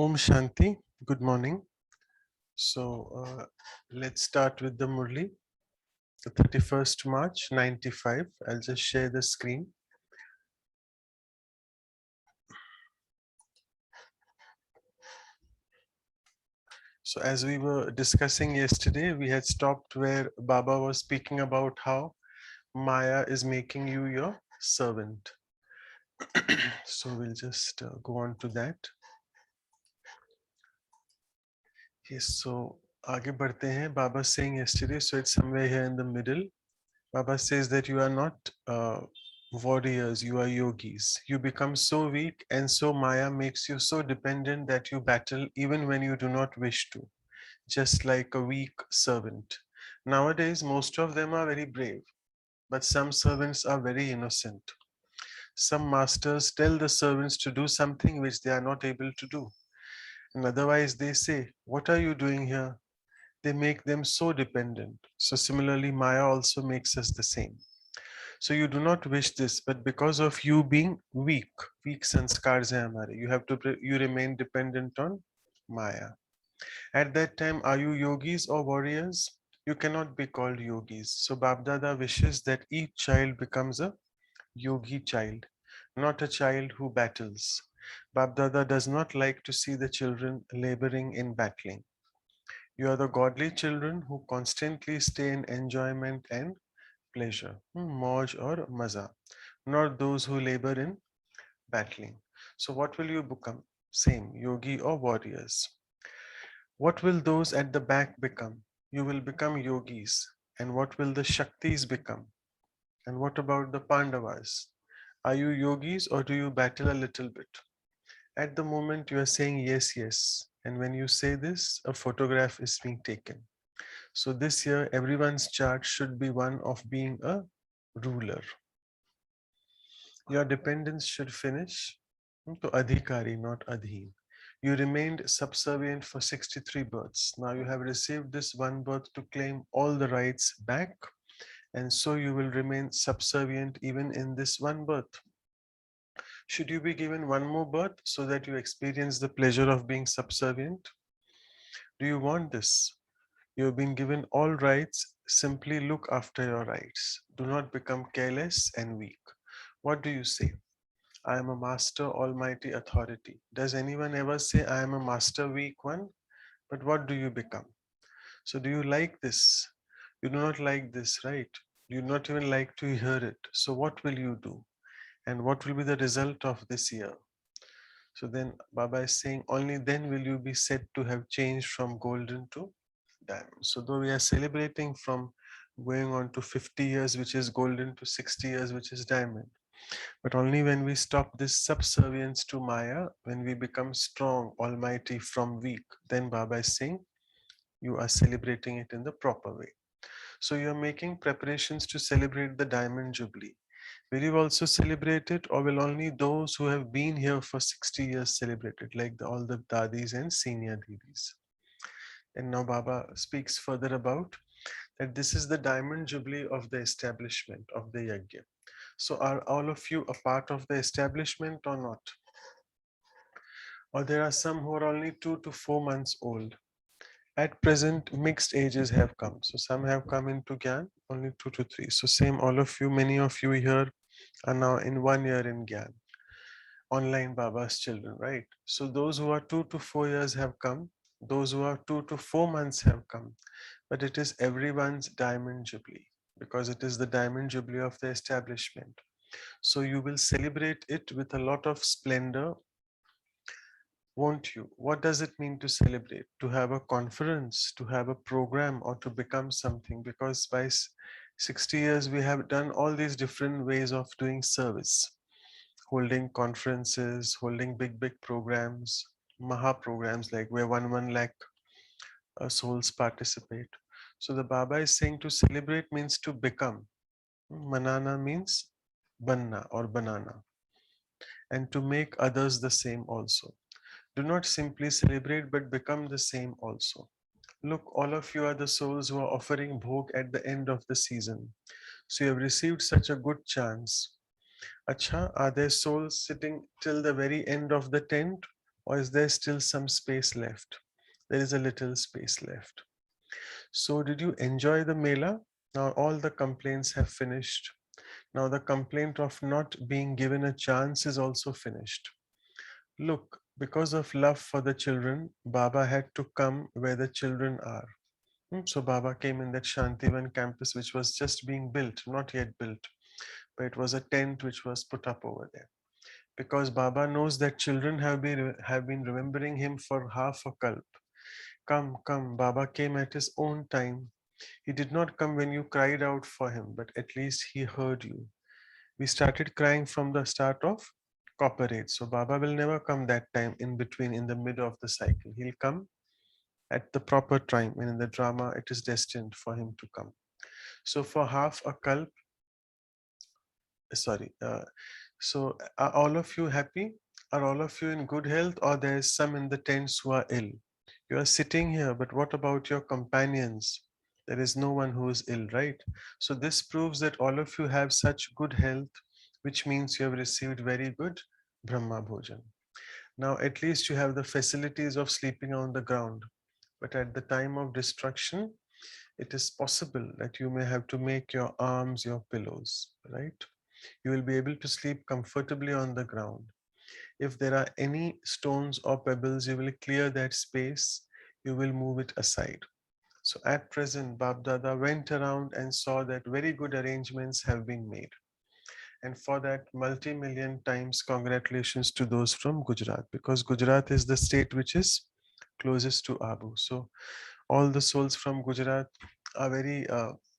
Om Shanti, good morning. Let's start with the Murli, the 31st March 95. I'll just share the screen. So as we were discussing yesterday, we had stopped where Baba was speaking about how Maya is making you your servant. So we'll just go on to that. Yes, so आगे बढ़ते हैं. Baba saying yesterday, so it's somewhere here in the middle. Baba says that you are not warriors, you are yogis. You become so weak, and so Maya makes you so dependent that you battle even when you do not wish to, just like a weak servant. Nowadays, most of them are very brave, but some servants are very innocent. Some masters tell the servants to do something which they are not able to do. And otherwise, they say, "What are you doing here?" They make them so dependent. So, similarly, Maya also makes us the same. So you do not wish this, but because of you being weak sanskars hai hamare, you remain dependent on Maya. At that time, are you yogis or warriors? You cannot be called yogis. So Babdada wishes that each child becomes a yogi child, not a child who battles. Babdada does not like to see the children laboring in battling. You are the godly children who constantly stay in enjoyment and pleasure, mauj or maza, not those who labor in battling. So, what will you become? Same, yogi or warriors. What will those at the back become? You will become yogis. And what will the Shaktis become? And what about the Pandavas? Are you yogis or do you battle a little bit? At the moment, you are saying yes, yes. And when you say this, a photograph is being taken. So, this year, everyone's chart should be one of being a ruler. Your dependence should finish to adhikari, not adhin. You remained subservient for 63 births. Now you have received this one birth to claim all the rights back, and so you will remain subservient even in this one birth. Should you be given one more birth so that you experience the pleasure of being subservient? Do you want this? You have been given all rights. Simply look after your rights. Do not become careless and weak. What do you say? I am a master, almighty authority. Does anyone ever say, I am a master, weak one? But what do you become? So, do you like this? You do not like this, right? You do not even like to hear it. So, what will you do? And what will be the result of this year? So, then Baba is saying, only then will you be said to have changed from golden to diamond. So, though we are celebrating from going on to 50 years, which is golden, to 60 years, which is diamond. But only when we stop this subservience to Maya, when we become strong, almighty from weak, then Baba is saying you are celebrating it in the proper way. So you are making preparations to celebrate the Diamond Jubilee. Will you also celebrate it, or will only those who have been here for 60 years celebrate it, like all the dadis and senior didis? And now Baba speaks further about that this is the Diamond Jubilee of the establishment of the Yajna. So are all of you a part of the establishment or not? Or there are some who are only 2 to 4 months old. At present, mixed ages have come. So some have come into Gyan, only 2 to 3. So same, all of you, many of you here are now in 1 year in Gyan. Online Baba's children, right? So those who are 2 to 4 years have come. Those who are 2 to 4 months have come. But it is everyone's Diamond Jubilee because it is the Diamond Jubilee of the establishment. So you will celebrate it with a lot of splendor, won't you? What does it mean to celebrate? To have a conference, to have a program, or to become something? Because by 60 years, we have done all these different ways of doing service, holding conferences, holding big programs, Maha programs, like where 1 lakh souls participate. So the Baba is saying to celebrate means to become. Manana means banna or banana, and to make others the same also. Do not simply celebrate, but become the same also. Look, all of you are the souls who are offering bhog at the end of the season. So you have received such a good chance. Acha, are there souls sitting till the very end of the tent? Or is there still some space left? There is a little space left. So did you enjoy the mela? Now all the complaints have finished. Now the complaint of not being given a chance is also finished. Look, because of love for the children, Baba had to come where the children are. So Baba came in that Shantivan campus, which was just being built, not yet built, but it was a tent which was put up over there. Because Baba knows that children have been remembering him for half a kalp. Come, come, Baba came at his own time. He did not come when you cried out for him, but at least he heard you. We started crying from the start of Copper Age. So Baba will never come that time in between, in the middle of the cycle. He'll come at the proper time, and in the drama, it is destined for him to come. So for half a kalp, sorry, so are all of you happy? Are all of you in good health, or there is some in the tents who are ill? You are sitting here, but what about your companions? There is no one who is ill, right? So this proves that all of you have such good health, which means you have received very good Brahma Bhojan. Now at least you have the facilities of sleeping on the ground. But at the time of destruction, it is possible that you may have to make your arms your pillows, right? You will be able to sleep comfortably on the ground. If there are any stones or pebbles, you will clear that space, you will move it aside. So at present, Bab Dada went around and saw that very good arrangements have been made. And for that, multi-million times congratulations to those from Gujarat, because Gujarat is the state which is closest to Abu. So all the souls from Gujarat are very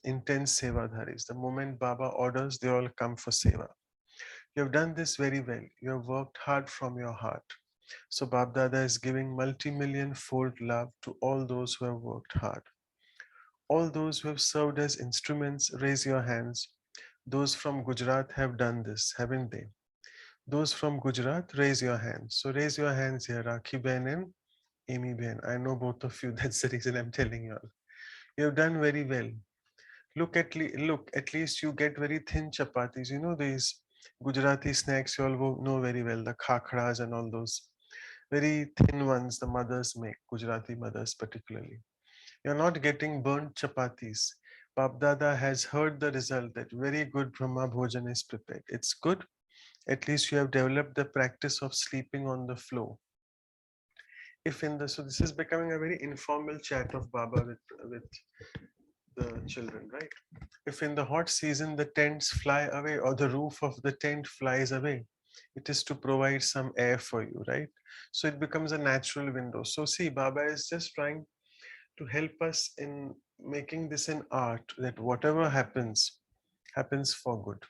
intense sevadharis. The moment Baba orders, they all come for seva. You have done this very well. You have worked hard from your heart. So Bab Dada is giving multi-million fold love to all those who have worked hard. All those who have served as instruments, raise your hands. Those from Gujarat have done this, haven't they? Those from Gujarat, raise your hands. So raise your hands here, Rakhi Ben and Amy Ben. I know both of you. That's the reason I'm telling you all. You have done very well. Look, at least you get very thin chapatis. You know these Gujarati snacks you all know very well, the khakras and all those very thin ones the mothers make, Gujarati mothers particularly. You're not getting burnt chapatis. Babdada has heard the result that very good Brahma Bhojan is prepared. It's good. At least you have developed the practice of sleeping on the floor. If in the so this is becoming a very informal chat of Baba with the children, right? If in the hot season the tents fly away or the roof of the tent flies away, it is to provide some air for you, right? So it becomes a natural window. So see, Baba is just trying to help us in making this an art that whatever happens, happens for good.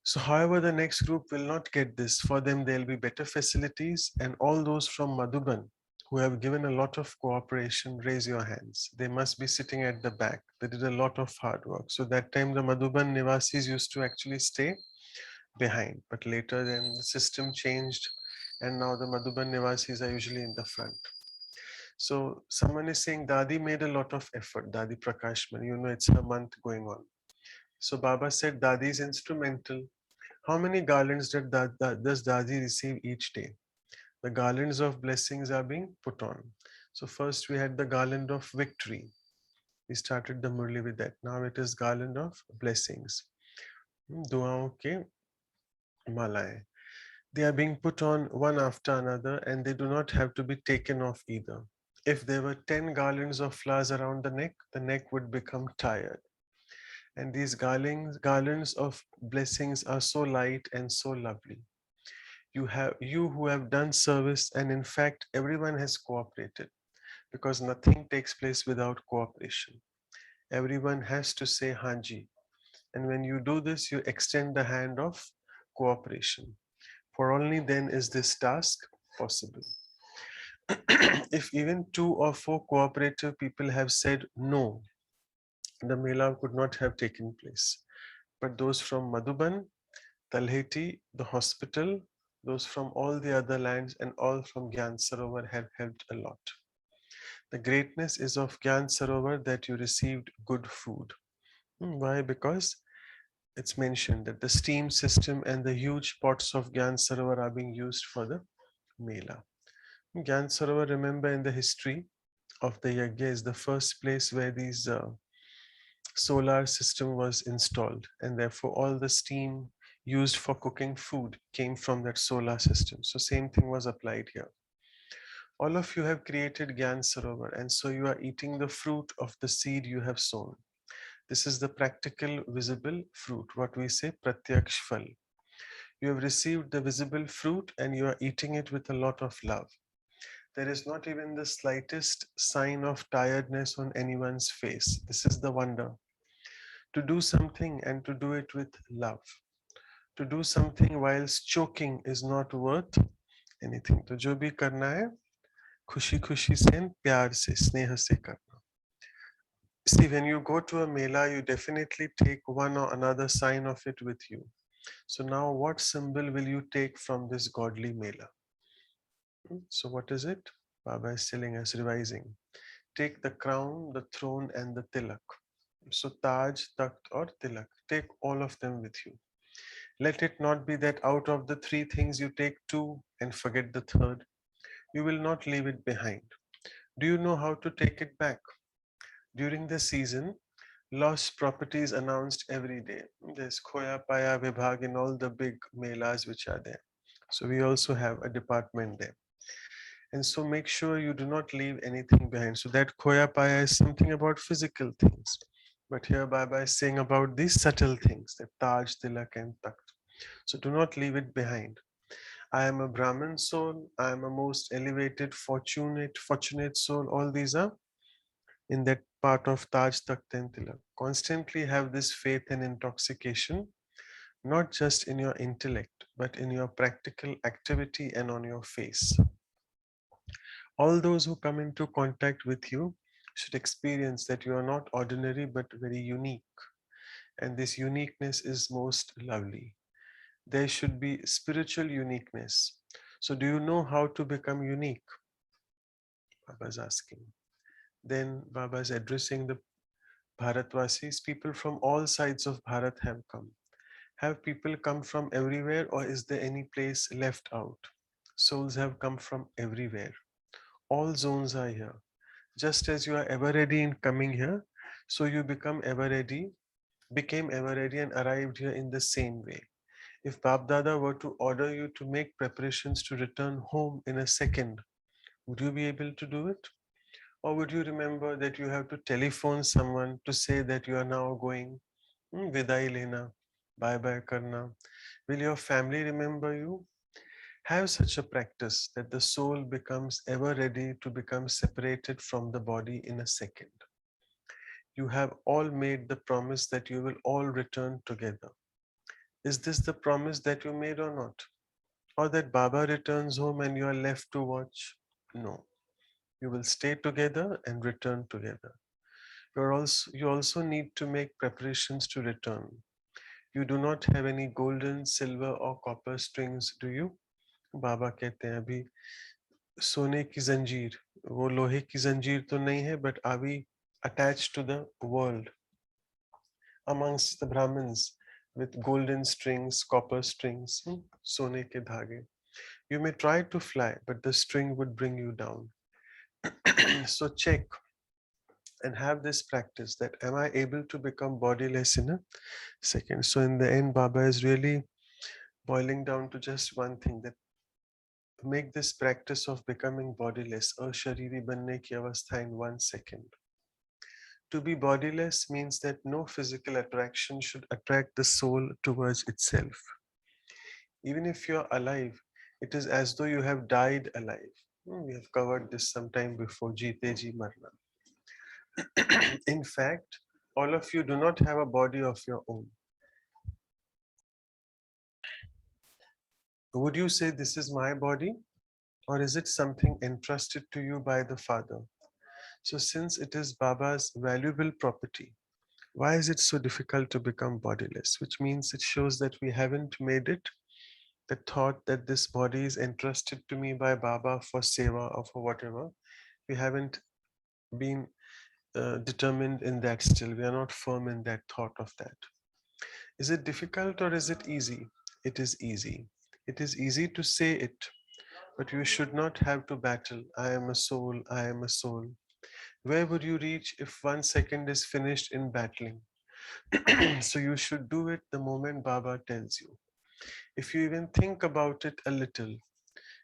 So, however, the next group will not get this. For them, there'll be better facilities, and all those from Madhuban who have given a lot of cooperation, raise your hands. They must be sitting at the back. They did a lot of hard work. So that time the Madhuban Nivasis used to actually stay behind, but later then the system changed, and now the Madhuban Nivasis are usually in the front. So someone is saying Dadi made a lot of effort, Dadi Prakashman. You know, it's a month going on. So Baba said Dadi is instrumental. How many garlands does Dadi receive each day? The garlands of blessings are being put on. So first we had the garland of victory. We started the Murli with that. Now it is garland of blessings. Duaon ke malaएं. They are being put on one after another, and they do not have to be taken off either. If there were 10 garlands of flowers around the neck would become tired. And these garlands of blessings are so light and so lovely. You who have done service, and in fact everyone has cooperated, because nothing takes place without cooperation. Everyone has to say Hanji, and when you do this, you extend the hand of cooperation, for only then is this task possible. If even 2 or 4 cooperative people have said no, the mela could not have taken place. But those from Madhuban, Talheti, the hospital, those from all the other lands, and all from Gyan Sarovar have helped a lot. The greatness is of Gyan Sarovar that you received good food. Why? Because it's mentioned that the steam system and the huge pots of Gyan Sarovar are being used for the mela. Gyan Sarovar, remember, in the history of the yajna, is the first place where these solar system was installed, and therefore all the steam used for cooking food came from that solar system. So same thing was applied here. All of you have created Gyan Sarovar, and so you are eating the fruit of the seed you have sown. This is the practical, visible fruit, what we say pratyaksh phal. You have received the visible fruit and you are eating it with a lot of love. There is not even the slightest sign of tiredness on anyone's face. This is the wonder. To do something and to do it with love. To do something whilst choking is not worth anything. तो जो भी करना है खुशी खुशी से प्यार से स्नेह से करना. See, when you go to a mela, you definitely take one or another sign of it with you. So now what symbol will you take from this godly mela? So what is it? Baba is telling us, revising. Take the crown, the throne, and the tilak. So Taj, Takht, or Tilak. Take all of them with you. Let it not be that out of the three things you take two and forget the third. You will not leave it behind. Do you know how to take it back? During the season, lost properties announced every day. There's Khoya Paya Vibhag in all the big melas which are there. So we also have a department there. And so make sure you do not leave anything behind. So that Khoya Paya is something about physical things. But here Baba is saying about these subtle things, that Taj, Tilak, and Takht. So do not leave it behind. I am a Brahmin soul. I am a most elevated, fortunate soul. All these are in that part of Taj, Takht, and Tilak. Constantly have this faith and intoxication, not just in your intellect, but in your practical activity and on your face. All those who come into contact with you should experience that you are not ordinary but very unique. And this uniqueness is most lovely. There should be spiritual uniqueness. So, do you know how to become unique? Baba is asking. Then Baba is addressing the Bharatvasis. People from all sides of Bharat have come. Have people come from everywhere, or is there any place left out? Souls have come from everywhere. All zones are here. Just as you are ever ready in coming here, so you become ever ready, became ever ready and arrived here in the same way. If Bab Dada were to order you to make preparations to return home in a second, would you be able to do it? Or would you remember that you have to telephone someone to say that you are now going? Vidai lena, bye bye karna. Will your family remember you? Have such a practice that the soul becomes ever ready to become separated from the body in a second. You have all made the promise that you will all return together. Is this the promise that you made or not? Or that Baba returns home and you are left to watch? No. You will stay together and return together. You also need to make preparations to return. You do not have any golden, silver or copper strings, do you? बाबा कहते हैं अभी सोने की जंजीर, वो लोहे की जंजीर तो नहीं है, but are we attached to the world amongst the Brahmins with golden strings, copper strings, सोने के धागे? You may try to fly, but the string would bring you down. So check and have this practice that am I able to become bodiless in a second? So in the end, Baba is really boiling down to just one thing, that make this practice of becoming bodiless, ashariri banne ki avastha, in 1 second. To be bodiless means that no physical attraction should attract the soul towards itself. Even if you're alive, it is as though you have died alive. We have covered this sometime before, Jeete Ji Marna. In fact, all of you do not have a body of your own. Would you say this is my body, or is it something entrusted to you by the Father? So since it is Baba's valuable property, why is it so difficult to become bodiless? Which means it shows that we haven't made it the thought that this body is entrusted to me by Baba for seva or for whatever. We haven't been determined in that still. We are not firm in that thought of that. Is it difficult or is it easy? It is easy. It is easy to say it, But you should not have to battle. I am a soul, I am a soul. Where would you reach if 1 second is finished in battling? So you should do it the moment Baba tells you. If you even think about it a little,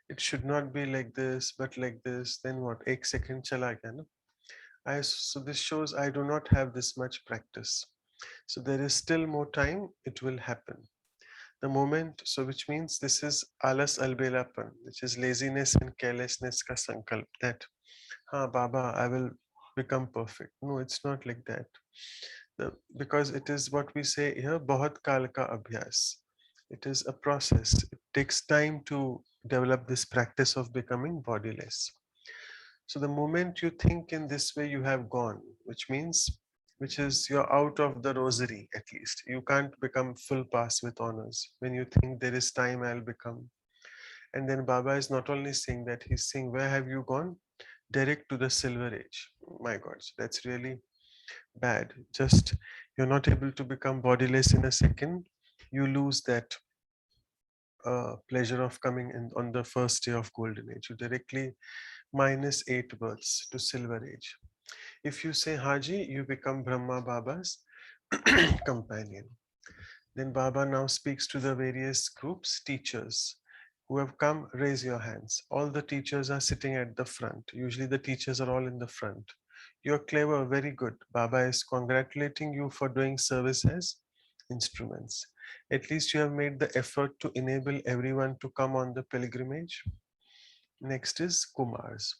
it should not be like this, but like this, then what? 1 second chala gaya na? So this shows I do not have this much practice. So there is still more time, it will happen. The moment, so which means this is alas albelapan, which is laziness and carelessness ka sankalp, that, ha Baba, I will become perfect. No, it's not like that. Because it is what we say here, bahut kal ka abhyas. It is a process. It takes time to develop this practice of becoming bodiless. So the moment you think in this way, you have gone, which is you're out of the rosary at least. You can't become full pass with honors. When you think there is time, I'll become. And then Baba is not only saying that, he's saying, where have you gone? Direct to the silver age. My God, so that's really bad. Just you're not able to become bodiless in a second. You lose that pleasure of coming in on the first day of golden age. You directly -8 births to silver age. If you say Haji, you become Brahma Baba's companion. Then Baba now speaks to the various groups, teachers who have come, raise your hands. All the teachers are sitting at the front. Usually the teachers are all in the front. You're clever, very good. Baba is congratulating you for doing service as instruments. At least you have made the effort to enable everyone to come on the pilgrimage. Next is Kumars.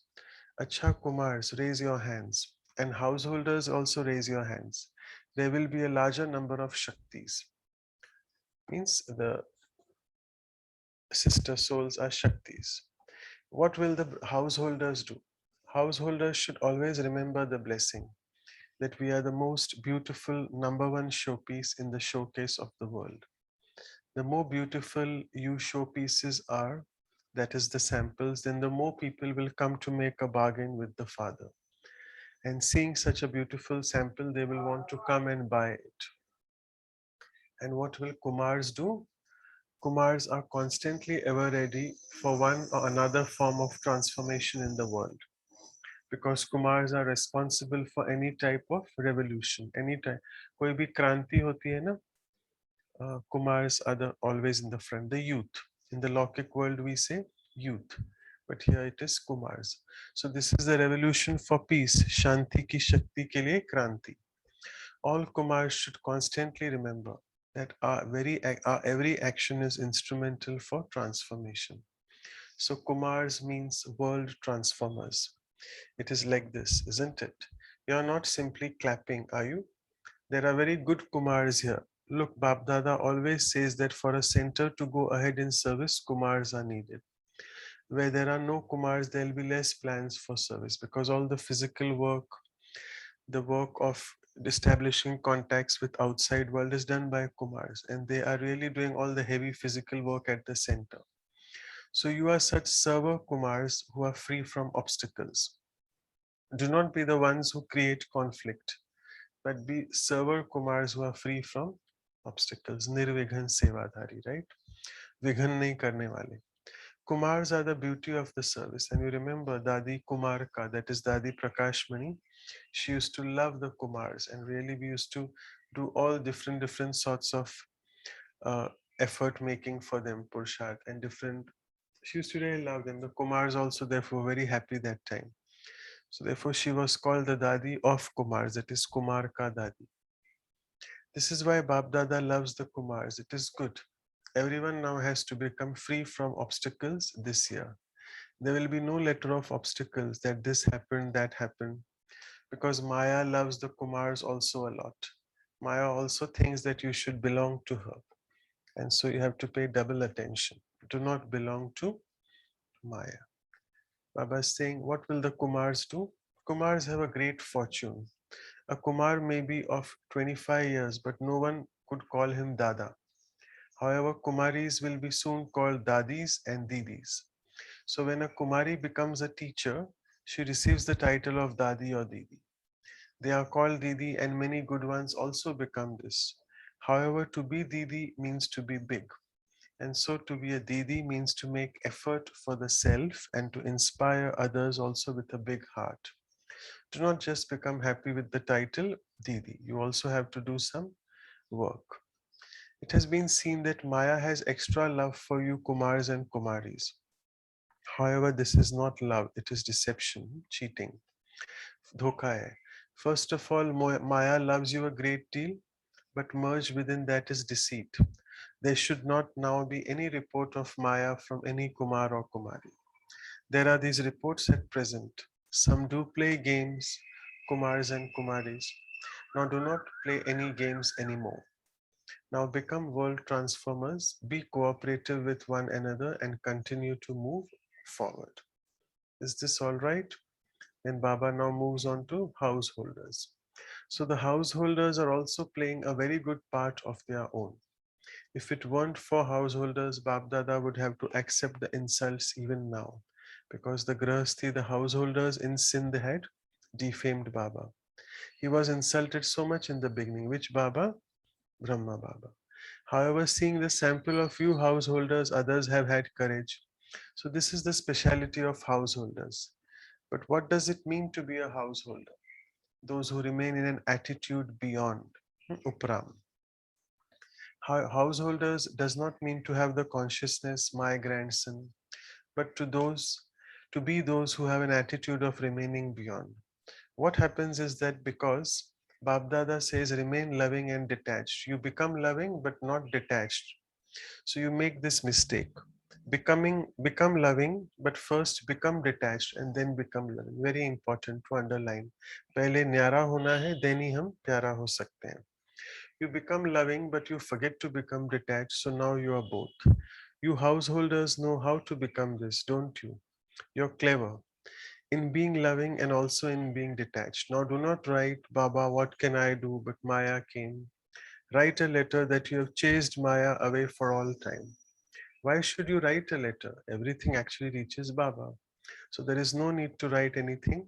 Acha Kumars, raise your hands. And householders also raise your hands. There will be a larger number of Shaktis. Means the sister souls are Shaktis. What will the householders do? Householders should always remember the blessing that we are the most beautiful #1 showpiece in the showcase of the world. The more beautiful you showpieces are, that is the samples, then the more people will come to make a bargain with the Father. And seeing such a beautiful sample, they will want to come and buy it. And what will Kumars do? Kumars are constantly ever ready for one or another form of transformation in the world. Because Kumars are responsible for any type of revolution, any type. कोई भी क्रांति होती है ना, Kumars are always in the front, the youth. In the Lokik world, we say youth, but here it is Kumars. So this is the revolution for peace, Shanti ki Shakti ke liye Kranti. All Kumars should constantly remember that our every action is instrumental for transformation. So Kumars means world transformers. It is like this, isn't it? You are not simply clapping, are you? There are very good Kumars here. Look, Bab Dada always says that for a center to go ahead in service, Kumars are needed. Where there are no Kumars, there will be less plans for service because all the physical work, the work of establishing contacts with outside world is done by Kumars, and they are really doing all the heavy physical work at the center. So you are such server Kumars who are free from obstacles. Do not be the ones who create conflict, but be server Kumars who are free from obstacles. Nirvighan Sevadhari, right? Vighan nahi karne wale. Kumars are the beauty of the service. And you remember Dadi Kumarka, that is Dadi Prakashmani. She used to love the Kumars, and really we used to do all different sorts of uh, effort making for them, Purshat, and different. She used to really love them. The Kumars also therefore very happy that time. So therefore she was called the Dadi of Kumars, that is Kumarka Dadi. This is why Bab Dada loves the Kumars. It is good. Everyone now has to become free from obstacles this year. There will be no letter of obstacles that this happened, that happened, because Maya loves the Kumars also a lot. Maya also thinks that you should belong to her. And so you have to pay double attention. Do not belong to Maya. Baba is saying, what will the Kumars do? Kumars have a great fortune. A Kumar may be of 25 years, but no one could call him Dada. However, Kumaris will be soon called Dadis and Didis. So when a Kumari becomes a teacher, she receives the title of Dadi or Didi. They are called Didi, and many good ones also become this. However, to be Didi means to be big. And so to be a Didi means to make effort for the self and to inspire others also with a big heart. Do not just become happy with the title Didi. You also have to do some work. It has been seen that Maya has extra love for you Kumars and Kumaris. However, this is not love, it is deception, cheating. Dhoka hai. First of all, Maya loves you a great deal, but merged within that is deceit. There should not now be any report of Maya from any Kumar or Kumari. There are these reports at present. Some do play games, Kumars and Kumaris. Now do not play any games anymore. Now become world transformers, be cooperative with one another and continue to move forward. Is this all right? Then Baba now moves on to householders. So the householders are also playing a very good part of their own. If it weren't for householders, Bab Dada would have to accept the insults even now, because the Grahasthi, the householders in Sindh had defamed Baba. He was insulted so much in the beginning. Which Baba? Brahma Baba. However, seeing the sample of few householders, others have had courage. So this is the speciality of householders. But what does it mean to be a householder? Those who remain in an attitude beyond. Upram. Householders does not mean to have the consciousness, my grandson, but to be those who have an attitude of remaining beyond. What happens is that because Babdada says remain loving and detached, you become loving but not detached. So you make this mistake. Become loving, but first become detached and then become loving. Very important to underline. पहले न्यारा होना है, then ही हम प्यारा हो सकते हैं. You become loving, but you forget to become detached. So now you are both. You householders know how to become this, don't you? You're clever in being loving and also in being detached. Now do not write, Baba, what can I do? But Maya came. Write a letter that you have chased Maya away for all time. Why should you write a letter? Everything actually reaches Baba. So there is no need to write anything.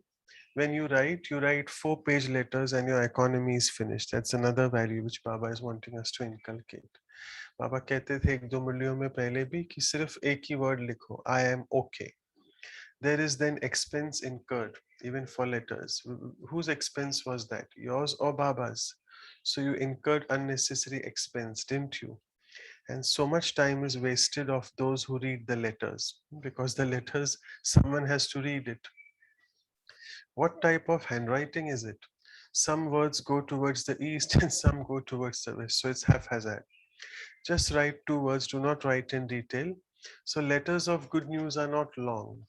When you write 4-page letters and your economy is finished. That's another value which Baba is wanting us to inculcate. Baba कहते थे एक दो मुरलियों में पहले भी कि सिर्फ एक ही word लिखो, I am okay. There is then expense incurred even for letters. Whose expense was that? Yours or Baba's? So you incurred unnecessary expense, didn't you? And so much time is wasted of those who read the letters, because the letters someone has to read it. What type of handwriting is it? Some words go towards the east and some go towards the west, so it's haphazard. Just write 2 words, do not write in detail. So letters of good news are not long,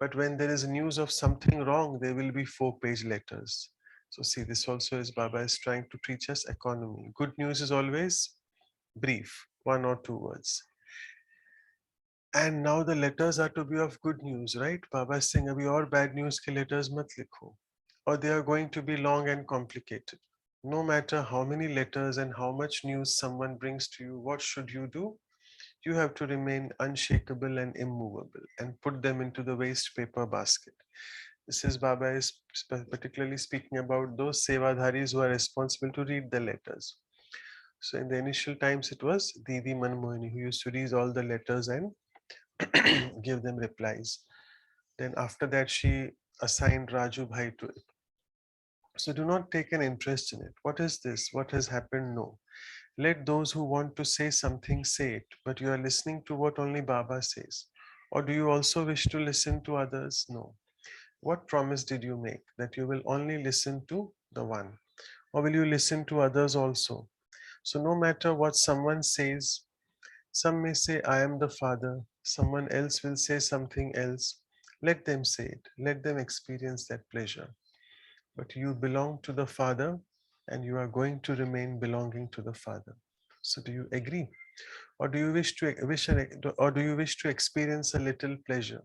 but when there is news of something wrong, there will be 4-page letters. So see, this also is Baba is trying to teach us economy. Good news is always brief, 1 or 2 words. And now the letters are to be of good news, right? Baba is saying, abhi aur bad news ke letters mat likho, or they are going to be long and complicated. No matter how many letters and how much news someone brings to you, what should you do? You have to remain unshakable and immovable and put them into the waste paper basket. This is Baba is particularly speaking about those sevadharis who are responsible to read the letters. So in the initial times, it was Didi Manmohini who used to read all the letters and give them replies. Then after that, she assigned Raju Bhai to it. So do not take an interest in it. What is this? What has happened? No. Let those who want to say something say it, but you are listening to what only Baba says. Or do you also wish to listen to others? No. What promise did you make? That you will only listen to the one? Or will you listen to others also? So no matter what someone says, some may say, I am the Father. Someone else will say something else. Let them say it. Let them experience that pleasure. But you belong to the Father and you are going to remain belonging to the Father. So do you agree? Or do you wish to experience a little pleasure?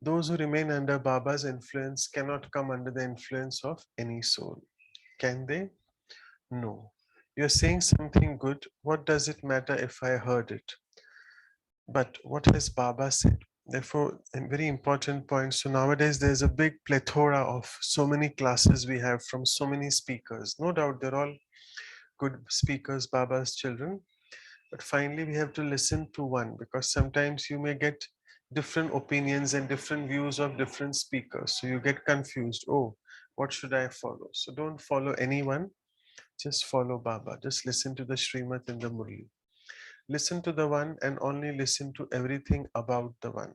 Those who remain under Baba's influence cannot come under the influence of any soul. Can they? No. You're saying something good. What does it matter if I heard it? But what has Baba said? Therefore, a very important point. So nowadays there's a big plethora of so many classes we have from so many speakers. No doubt they're all good speakers, Baba's children. But finally, we have to listen to one, because sometimes you may get different opinions and different views of different speakers. So you get confused. Oh, what should I follow? So don't follow anyone. Just follow Baba. Just listen to the Srimad in the Murli. Listen to the one and only listen to everything about the one.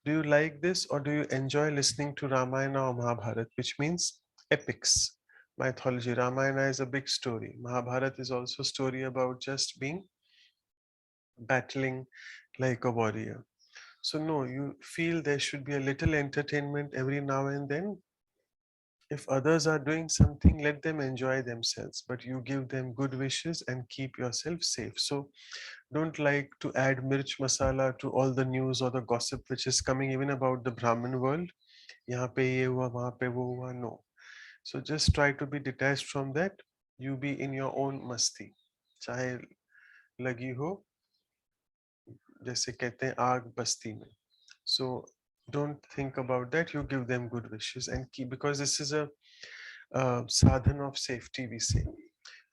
Do you like this, or do you enjoy listening to Ramayana or Mahabharata, which means epics, mythology? Ramayana is a big story. Mahabharata is also a story about just being battling like a warrior. So no, you feel there should be a little entertainment every now and then. If others are doing something, let them enjoy themselves, but you give them good wishes and keep yourself safe. So don't like to add mirch masala to all the news or the gossip which is coming even about the Brahmin world. यहाँ पे ये हुआ, वहाँ पे वो हुआ. No. So just try to be detached from that. You be in your own masti. चाहे लगी हो, जैसे कहते हैं आग बस्ती में. So don't think about that. You give them good wishes and keep, because this is a sadhan of safety, we say.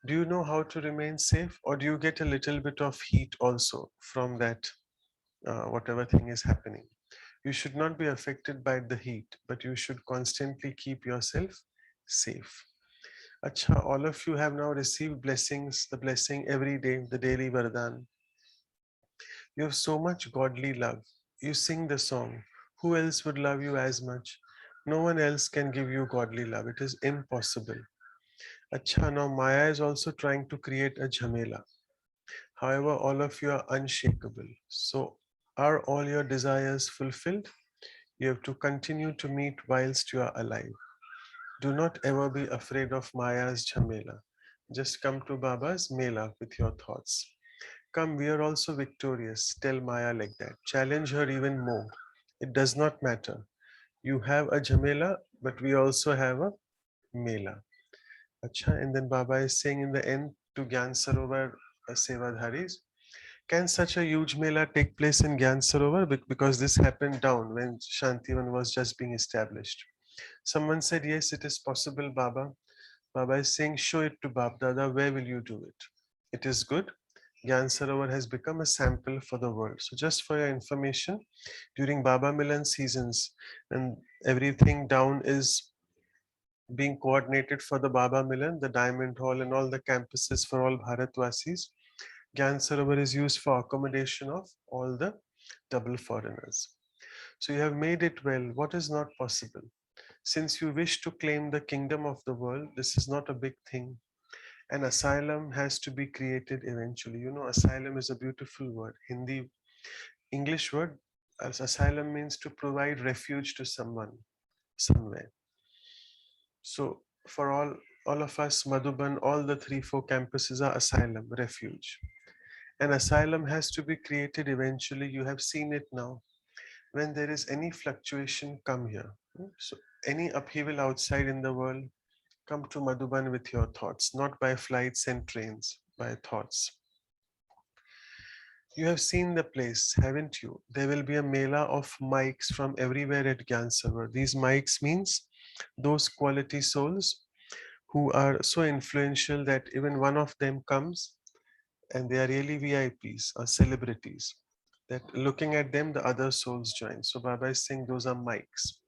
Do you know how to remain safe, or do you get a little bit of heat also from that, whatever thing is happening? You should not be affected by the heat, but you should constantly keep yourself safe. Acha, all of you have now received blessings, the blessing every day, the daily Vardhan. You have so much godly love. You sing the song. Who else would love you as much? No one else can give you godly love. It is impossible. Acha, now Maya is also trying to create a jhamela. However, all of you are unshakable. So, are all your desires fulfilled? You have to continue to meet whilst you are alive. Do not ever be afraid of Maya's jhamela. Just come to Baba's mela with your thoughts. Come, we are also victorious. Tell Maya like that. Challenge her even more. It does not matter. You have a jhamela, but we also have a mela. Acha, and then Baba is saying in the end to Gyan Sarovar Sevadharis, can such a huge mela take place in Gyan Sarovar? Because this happened down when Shantivan was just being established. Someone said, yes, it is possible, Baba. Baba is saying, show it to Bab Dada. Where will you do it? It is good. Gyan Sarovar has become a sample for the world. So just for your information, during Baba Milan seasons, and everything down is being coordinated for the Baba Milan, the Diamond Hall, and all the campuses for all Bharatwasis. Gyan Sarovar is used for accommodation of all the double foreigners. So you have made it well. What is not possible? Since you wish to claim the kingdom of the world, this is not a big thing. An asylum has to be created eventually. You know, asylum is a beautiful word. Hindi, English word, as asylum means to provide refuge to someone, somewhere. So for all of us, Madhuban, all the 3-4 campuses are asylum, refuge. An asylum has to be created eventually. You have seen it now. When there is any fluctuation, come here. So any upheaval outside in the world, come to Madhuban with your thoughts, not by flights and trains, by thoughts. You have seen the place, haven't you? There will be a mela of mics from everywhere at Gyan Sarovar. These mics means those quality souls who are so influential that even one of them comes and they are really VIPs or celebrities. That looking at them, the other souls join. So Baba is saying those are mics.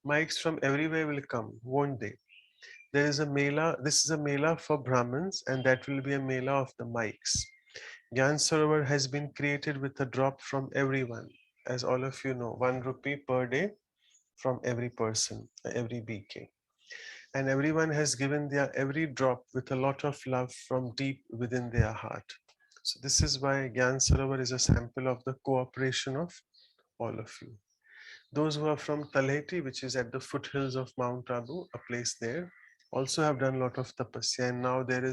Mics from everywhere will come, won't they? There is a mela, this is a mela for Brahmins, and that will be a mela of the mics. Gyan Sarovar has been created with a drop from everyone. As all of you know, 1 rupee per day from every person, every BK. And everyone has given their every drop with a lot of love from deep within their heart. So this is why Gyan Sarovar is a sample of the cooperation of all of you. Those who are from Talheti, which is at the foothills of Mount Abu, a place there, also have done a lot of tapasya. And now there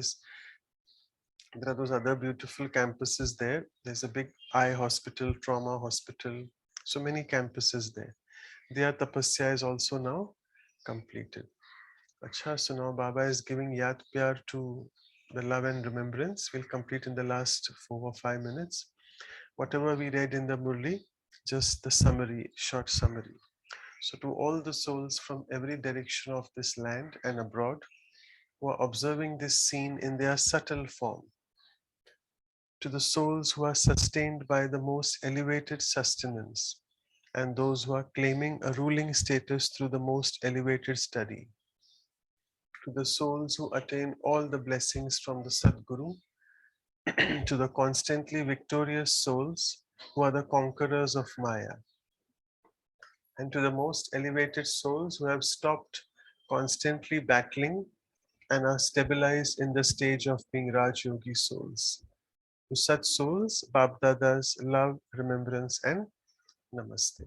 are those other beautiful campuses there. There's a big eye hospital, trauma hospital, so many campuses there. Their tapasya is also now completed. Acha, so now Baba is giving Yad Pyar to the love and remembrance. We'll complete in the last 4 or 5 minutes. Whatever we read in the Murli, just the summary, short summary. So to all the souls from every direction of this land and abroad who are observing this scene in their subtle form, to the souls who are sustained by the most elevated sustenance, and those who are claiming a ruling status through the most elevated study, to the souls who attain all the blessings from the Sadguru, to the constantly victorious souls who are the conquerors of Maya, and to the most elevated souls who have stopped constantly battling and are stabilized in the stage of being Rajyogi souls. To such souls, Babdada's love, remembrance, and namaste.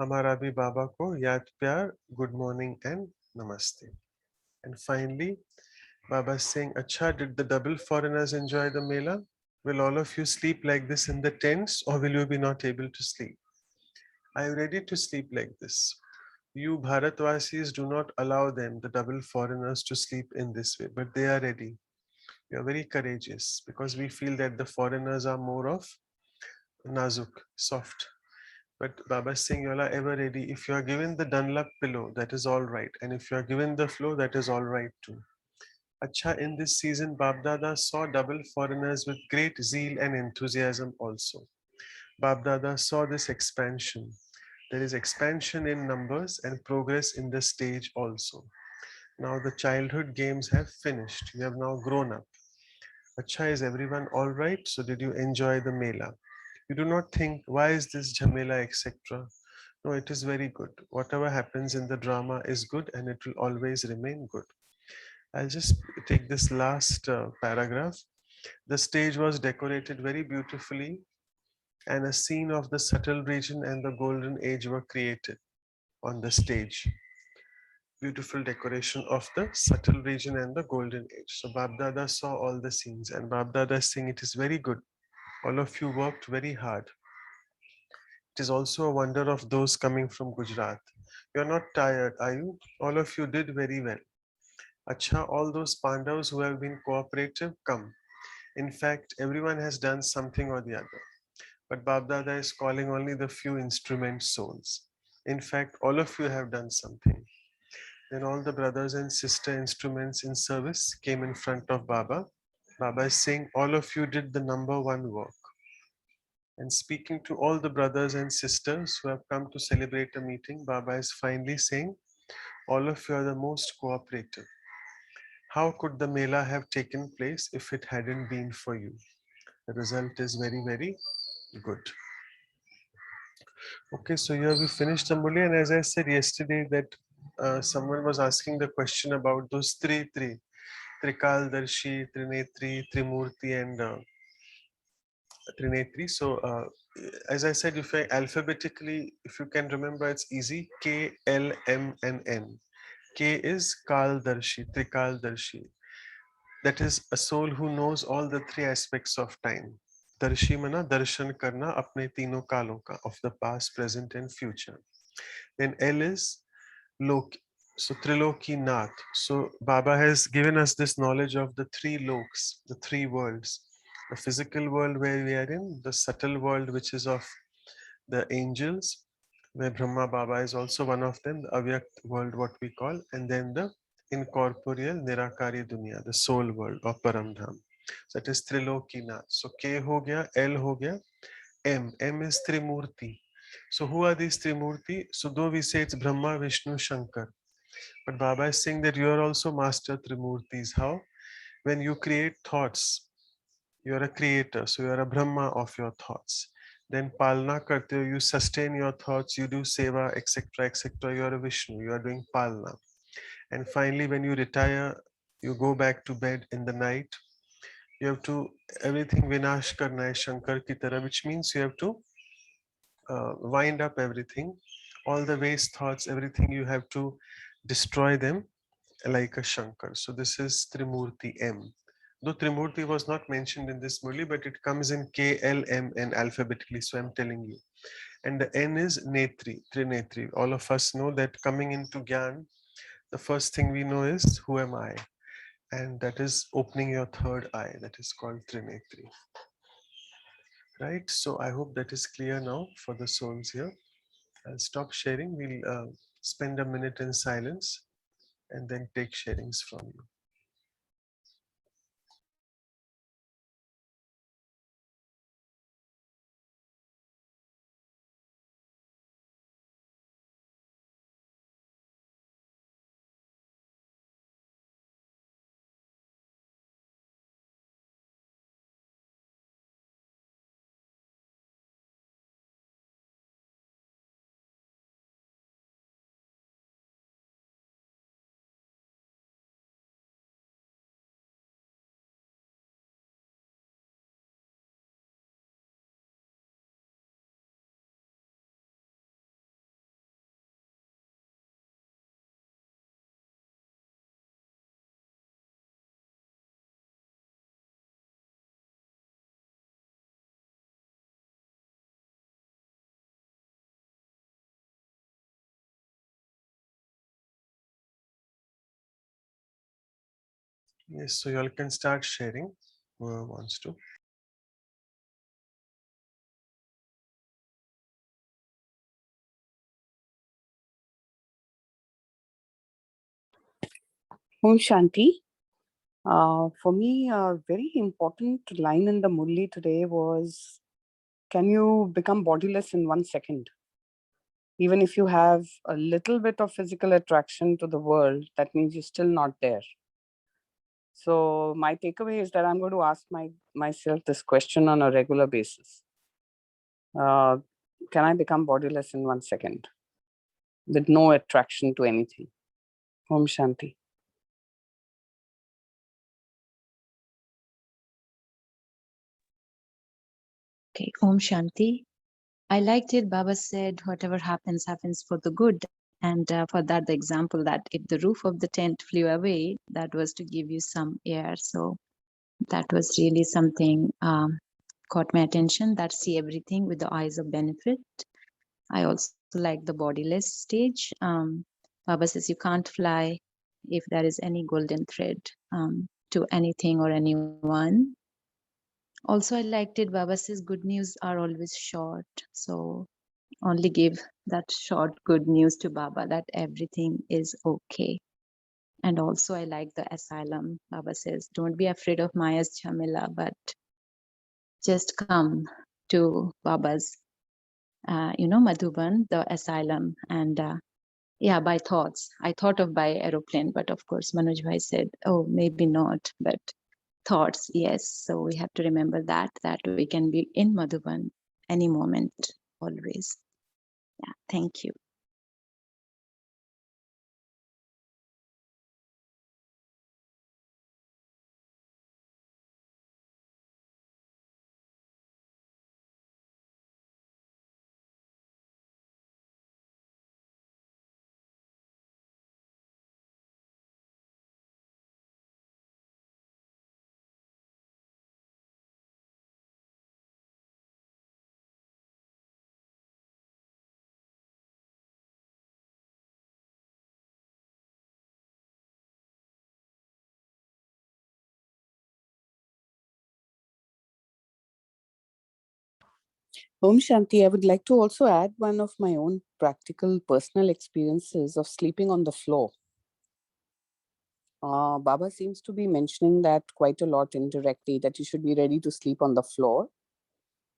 हमारा भी बाबा को याद प्यार, good morning and namaste. And finally, Baba is saying, Acha, did the double foreigners enjoy the mela? Will all of you sleep like this in the tents, or will you be not able to sleep? Are you ready to sleep like this? You Bharatvasis do not allow them, the double foreigners, to sleep in this way, but they are ready. You are very courageous because we feel that the foreigners are more of nazuk, soft. But Baba is saying, you all are ever ready. If you are given the Dunlop pillow, that is all right. And if you are given the flow, that is all right too. Acha, in this season, Babdada saw double foreigners with great zeal and enthusiasm also. Babdada saw this expansion. There is expansion in numbers and progress in the stage also. Now the childhood games have finished. You have now grown up. Acha, is everyone all right? So did you enjoy the mela? You do not think, why is this jhamela, etc. No, it is very good. Whatever happens in the drama is good and it will always remain good. I'll just take this last paragraph. The stage was decorated very beautifully, and a scene of the subtle region and the golden age were created on the stage. Beautiful decoration of the subtle region and the golden age. So Babdada saw all the scenes, and Babdada is saying it is very good. All of you worked very hard. It is also a wonder of those coming from Gujarat. You are not tired, are you? All of you did very well. Acha, all those Pandavas who have been cooperative, come. In fact, everyone has done something or the other. But Babdada is calling only the few instrument souls. In fact, all of you have done something. Then all the brothers and sister instruments in service came in front of Baba. Baba is saying, all of you did the number one work. And speaking to all the brothers and sisters who have come to celebrate a meeting, Baba is finally saying, all of you are the most cooperative. How could the mela have taken place if it hadn't been for you? The result is very, very good. Okay, so here we finished the Murli, and as I said yesterday that someone was asking the question about those three, Trikal, Darshi, Trinetri, Trimurti, and Trinetri. So as I said, if I alphabetically, if you can remember, it's easy. K, L, M, and N. K is Kal Darshi, Trikal Darshi. That is a soul who knows all the three aspects of time. Darshi mana darshan karna apne tino kalon ka, of the past, present, and future. Then L is Lok, so Triloki Nath. So Baba has given us this knowledge of the three loks, the three worlds. The physical world where we are in, the subtle world which is of the angels, where Brahma Baba is also one of them, the Avyakt world, what we call, and then the incorporeal Nirakari Dunya, the soul world of Paramdham. So that is Trilokinath. So K ho gaya, L ho gaya, M. M is Trimurti. So who are these Trimurti? So though we say it's Brahma, Vishnu, Shankar, but Baba is saying that you are also master Trimurtis. How? When you create thoughts, you are a creator, so you are a Brahma of your thoughts. Then Palna karte ho, you sustain your thoughts, you do seva, etc., etc. You are a Vishnu, you are doing Palna. And finally, when you retire, you go back to bed in the night. You have to everything vinash karna hai Shankar ki tarah, which means you have to wind up everything, all the waste thoughts, everything you have to destroy them like a Shankar. So this is Trimurti M. Though Trimurti was not mentioned in this Murli, but it comes in K, L, M, N alphabetically. So I'm telling you. And the N is Netri, Trinetri. All of us know that coming into Gyan, the first thing we know is who am I? And that is opening your third eye. That is called Trinetri. Right? So I hope that is clear now for the souls here. I'll stop sharing. We'll spend a minute in silence and then take sharings from you. Yes, so you all can start sharing whoever wants to. Om Shanti. For me, a very important line in the Murli today was, can you become bodiless in 1 second? Even if you have a little bit of physical attraction to the world, that means you're still not there. So my takeaway is that I'm going to ask myself this question on a regular basis. Can I become bodiless in 1 second with no attraction to anything? Om Shanti. Okay, Om Shanti. I liked it. Baba said, whatever happens, happens for the good. And for that, the example that if the roof of the tent flew away, that was to give you some air. So that was really something caught my attention, that see everything with the eyes of benefit. I also like the bodiless stage. Baba says you can't fly if there is any golden thread to anything or anyone. Also, I liked it. Baba says good news are always short. So only give that short good news to Baba that everything is okay. And also, I like the asylum. Baba says, don't be afraid of Maya's Chamila, but just come to Baba's, Madhuban, the asylum. And yeah, by thoughts. I thought of by aeroplane, but of course, Manoj Bhai said, oh, maybe not, but thoughts, yes. So we have to remember that we can be in Madhuban any moment, always. Yeah, thank you. Om Shanti, I would like to also add one of my own practical personal experiences of sleeping on the floor. Baba seems to be mentioning that quite a lot indirectly, that you should be ready to sleep on the floor.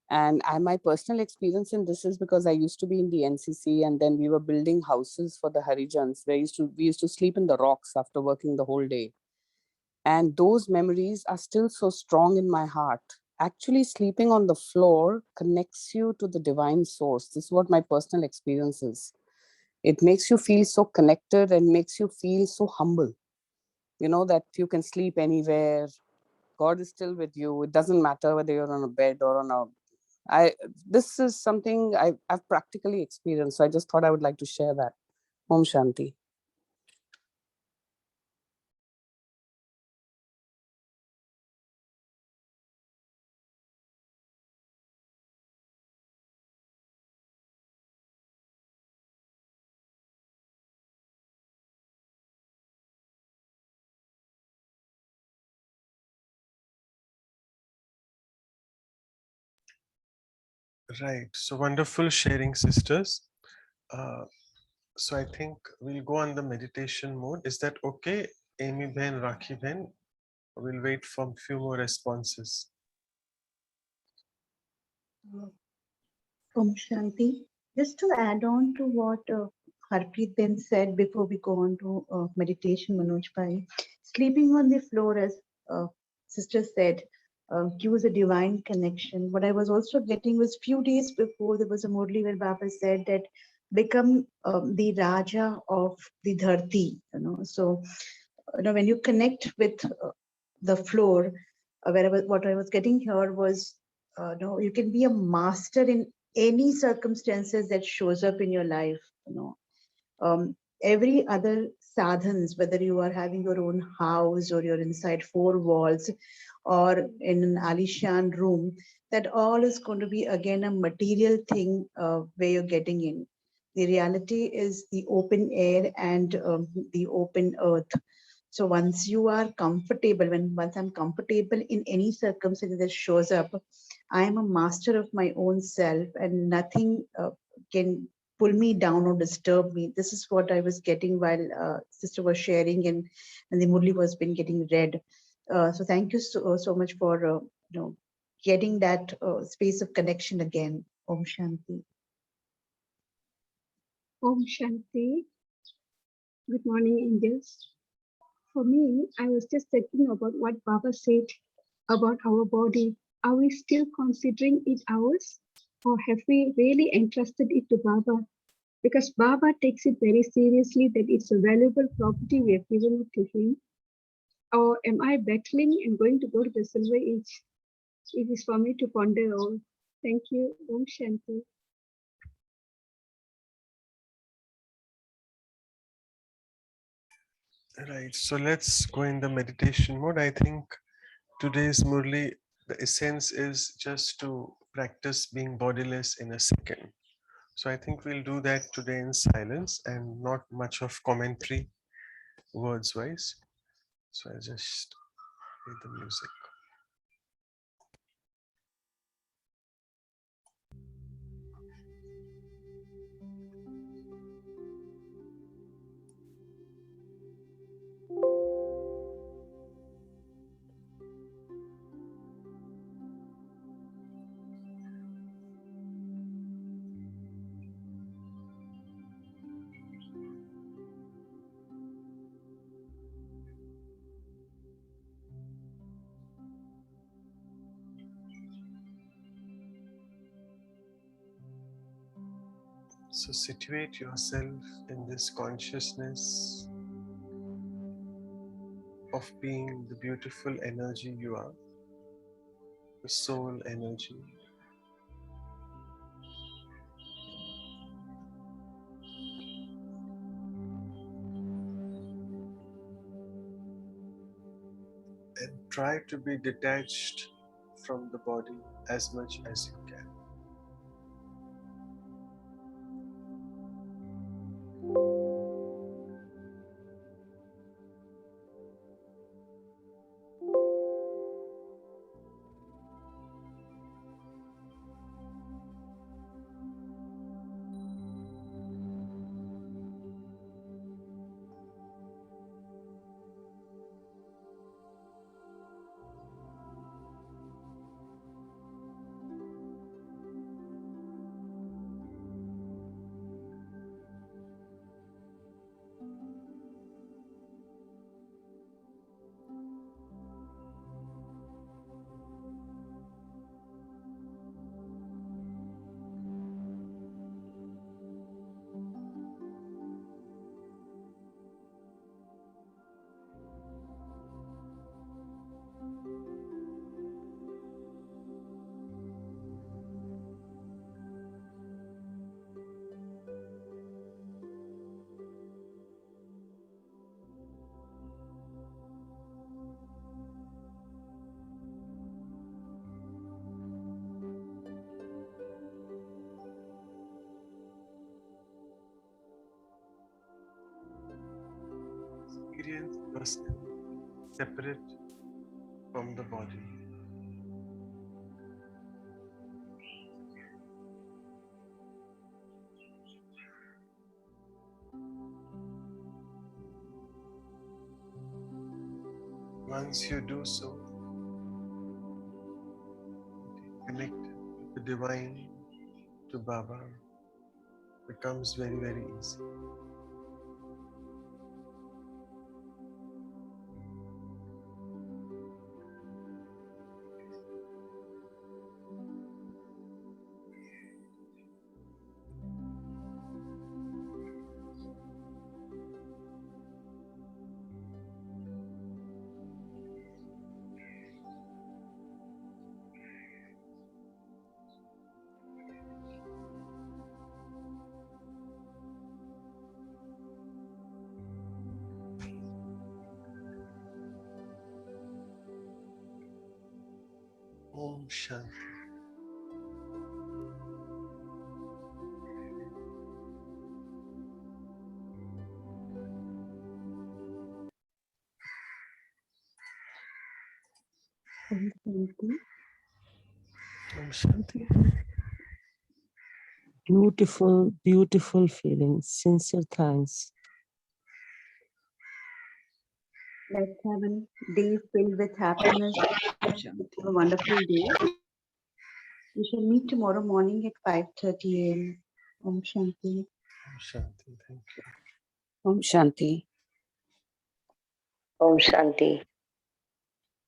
And my personal experience in this is because I used to be in the NCC, and then we were building houses for the Harijans. We used to sleep in the rocks after working the whole day. And those memories are still so strong in my heart. Actually, sleeping on the floor connects you to the divine source. This is what my personal experience is. It makes you feel so connected and makes you feel so humble. You know, that you can sleep anywhere. God is still with you. It doesn't matter whether you're on a bed or on a... This is something I've practically experienced. So I just thought I would like to share that. Om Shanti. Right. So wonderful sharing, sisters. Uh, so I think we'll go on the meditation mode. Is that okay, Amy Ben, Rakhi Ben? We'll wait for a few more responses. Om Shanti. Just to add on to what Harpreet then said before we go on to meditation, Manoj Bhai, sleeping on the floor, as Sister said, gives a divine connection. What I was also getting was few days before there was a Murli where Baba said that become the Raja of the Dharti. So when you connect with the floor, what I was getting here was, you can be a master in any circumstances that shows up in your life. Every other sadhans, whether you are having your own house or you're inside four walls or in an alishan room, that all is going to be again a material thing where you're getting in. The reality is the open air and the open earth. So once you are comfortable, once I'm comfortable in any circumstance that shows up, I am a master of my own self, and nothing can pull me down or disturb me. This is what I was getting while sister was sharing, and the Murli was been getting read. So thank you so much for getting that space of connection again. Om Shanti. Om Shanti. Good morning, angels. For me, I was just thinking about what Baba said about our body. Are we still considering it ours? Or have we really entrusted it to Baba? Because Baba takes it very seriously that it's a valuable property we have given it to him. Or am I battling and going to go to the silver age? It is for me to ponder all. Thank you. Om Shanti. Right, so let's go in the meditation mode. I think today's Murli, the essence is just to practice being bodiless in a second. So I think we'll do that today in silence and not much of commentary words wise. So I just play the music. So situate yourself in this consciousness of being the beautiful energy you are, the soul energy. And try to be detached from the body as much as you can. Experience yourself separate from the body. Once you do so, connect with the divine, to Baba, becomes very, very easy. Om Shanti. Om Shanti. Om Shanti. Beautiful, beautiful feeling. Sincere thanks. Let's have a day filled with happiness. Have a wonderful day. We shall meet tomorrow morning at 5:30 a.m. Om Shanti. Om Shanti. Thank you. Om Shanti. Om Shanti.